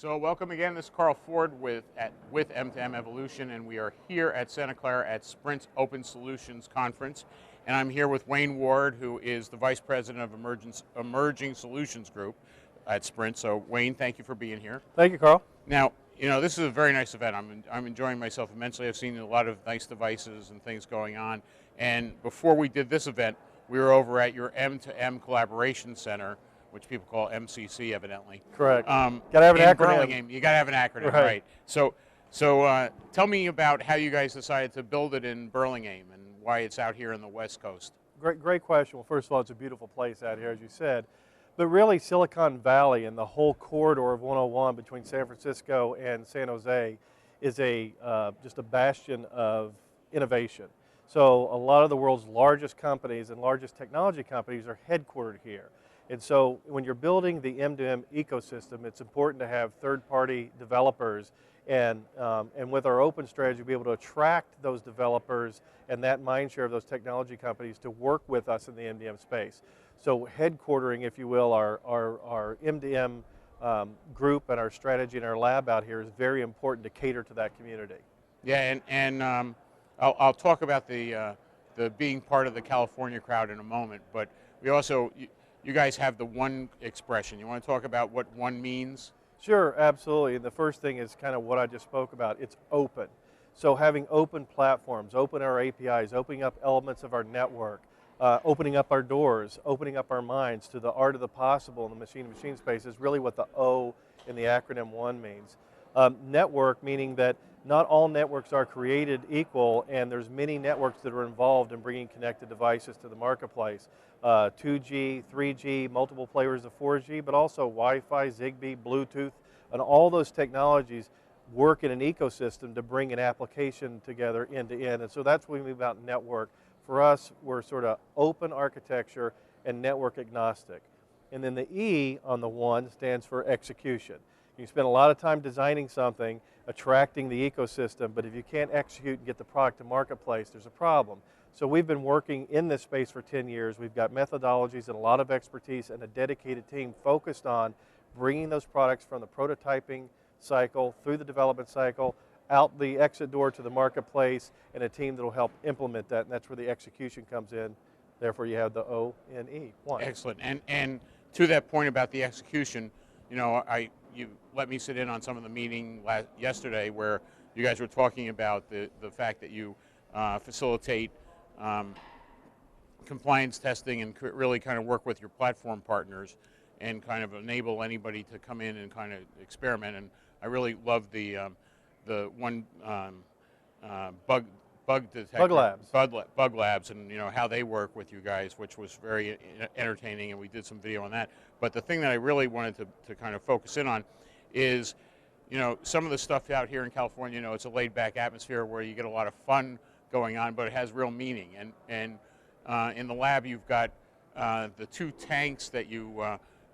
So welcome again. This is Carl Ford with M2M Evolution, and we are here at Santa Clara at Sprint's Open Solutions Conference. And I'm here with Wayne Ward, who is the Vice President of Emerging Solutions Group at Sprint. So Wayne, thank you for being here. Thank you, Carl. Now, you know, this is a very nice event. I'm enjoying myself immensely. I've seen a lot of nice devices and things going on. And before we did this event, we were over at your M2M Collaboration Center, which people call MCC, evidently. Correct. Got to have an acronym. Burlingame. You got to have an acronym, right? So tell me about how you guys decided to build it in Burlingame and why it's out here on the West Coast. Great question. Well, first of all, it's a beautiful place out here, as you said. But really, Silicon Valley and the whole corridor of 101 between San Francisco and San Jose is just a bastion of innovation. So a lot of the world's largest companies and largest technology companies are headquartered here. And so when you're building the M2M ecosystem, it's important to have third-party developers, and with our open strategy, be able to attract those developers and that mind share of those technology companies to work with us in the MDM space. So headquartering, if you will, our MDM group and our strategy and our lab out here is very important to cater to that community. Yeah, and I'll talk about the being part of the California crowd in a moment, but we also, you guys have the one expression. You want to talk about what one means? Sure, absolutely. And the first thing is kind of what I just spoke about. It's open. So having open platforms, open our APIs, opening up elements of our network, opening up our doors, opening up our minds to the art of the possible in the machine-to-machine space is really what the O in the acronym ONE means. Network, meaning that not all networks are created equal, and there's many networks that are involved in bringing connected devices to the marketplace. 2G, 3G, multiple flavors of 4G, but also Wi-Fi, Zigbee, Bluetooth, and all those technologies work in an ecosystem to bring an application together end to end. And so that's what we mean about network. For us, we're sort of open architecture and network agnostic. And then the E on the one stands for execution. You spend a lot of time designing something, attracting the ecosystem, but if you can't execute and get the product to marketplace, there's a problem. So we've been working in this space for 10 years. We've got methodologies and a lot of expertise and a dedicated team focused on bringing those products from the prototyping cycle through the development cycle, out the exit door to the marketplace, and a team that will help implement that, and that's where the execution comes in. Therefore, you have the O-N-E, one. Excellent. And to that point about the execution, you know, you let me sit in on some of the meeting yesterday where you guys were talking about the fact that you facilitate compliance testing and really kind of work with your platform partners and kind of enable anybody to come in and kind of experiment. And I really love the one bug detector, bug labs, and you know how they work with you guys, which was very entertaining, and we did some video on that. But the thing that I really wanted to kind of focus in on is, you know, some of the stuff out here in California. You know, it's a laid-back atmosphere where you get a lot of fun going on, but it has real meaning. And in the lab, you've got the two tanks that you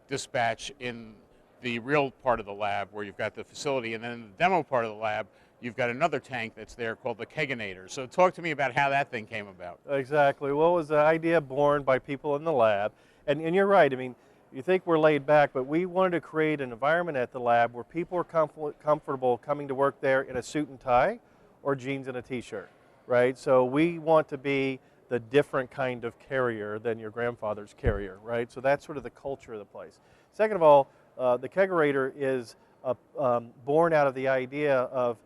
dispatch in the real part of the lab, where you've got the facility, and then in the demo part of the lab, you've got another tank that's there called the Keginator. So talk to me about how that thing came about. Exactly. Well, it was an idea born by people in the lab. And you're right. I mean, you think we're laid back, but we wanted to create an environment at the lab where people are comfortable coming to work there in a suit and tie or jeans and a t-shirt, right? So we want to be the different kind of carrier than your grandfather's carrier, right? So that's sort of the culture of the place. Second of all, the Kegerator is born out of the idea of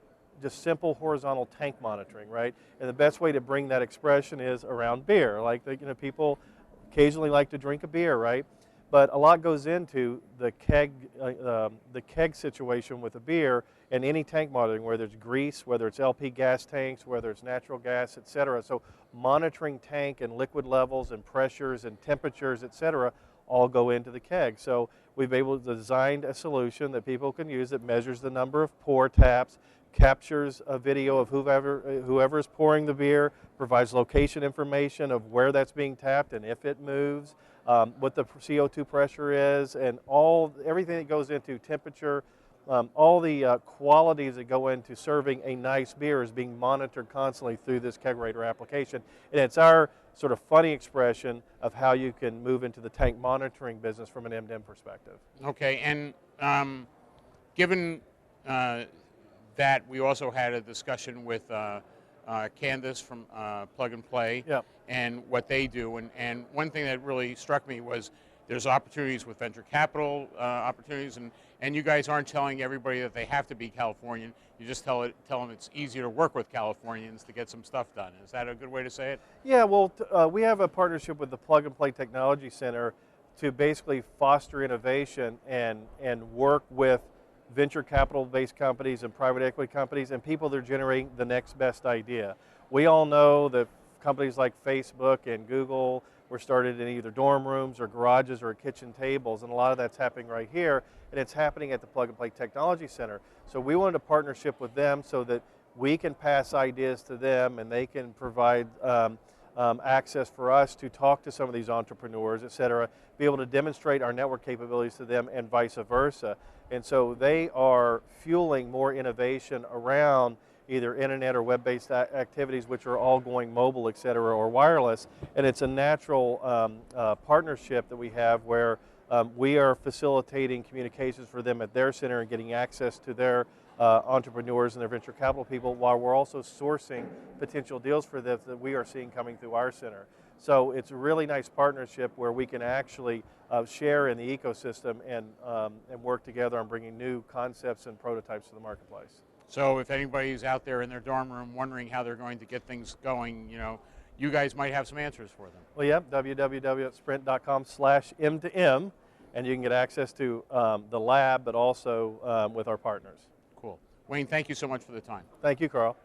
just simple horizontal tank monitoring, right? And the best way to bring that expression is around beer. Like, you know, people occasionally like to drink a beer, right? But a lot goes into the keg situation with a beer and any tank monitoring, whether it's grease, whether it's LP gas tanks, whether it's natural gas, et cetera. So monitoring tank and liquid levels and pressures and temperatures, et cetera, all go into the keg. So we've been able to design a solution that people can use that measures the number of pour taps, captures a video of whoever is pouring the beer, provides location information of where that's being tapped and if it moves, what the CO2 pressure is, and everything that goes into temperature, all the qualities that go into serving a nice beer is being monitored constantly through this Kegerator application. And it's our sort of funny expression of how you can move into the tank monitoring business from an MDM perspective. Okay, and given that, we also had a discussion with Candace from Plug and Play, Yep. and what they do. And one thing that really struck me was there's opportunities with venture capital opportunities, and you guys aren't telling everybody that they have to be Californian. You just tell them it's easier to work with Californians to get some stuff done. Is that a good way to say it? Yeah, well, we have a partnership with the Plug and Play Technology Center to basically foster innovation and work with venture capital-based companies and private equity companies and people that are generating the next best idea. We all know that companies like Facebook and Google were started in either dorm rooms or garages or kitchen tables, and a lot of that's happening right here, and it's happening at the Plug and Play Technology Center. So we wanted a partnership with them so that we can pass ideas to them and they can provide access for us to talk to some of these entrepreneurs, et cetera, be able to demonstrate our network capabilities to them and vice versa. And so they are fueling more innovation around either internet or web-based activities, which are all going mobile, et cetera, or wireless. And it's a natural partnership that we have where we are facilitating communications for them at their center and getting access to their entrepreneurs and their venture capital people, while we're also sourcing potential deals for them that we are seeing coming through our center. So it's a really nice partnership where we can actually share in the ecosystem and work together on bringing new concepts and prototypes to the marketplace. So if anybody's out there in their dorm room wondering how they're going to get things going, you guys might have some answers for them. Well, yeah, www.sprint.com/M2M, and you can get access to the lab, but also with our partners. Cool. Wayne, thank you so much for the time. Thank you, Carl.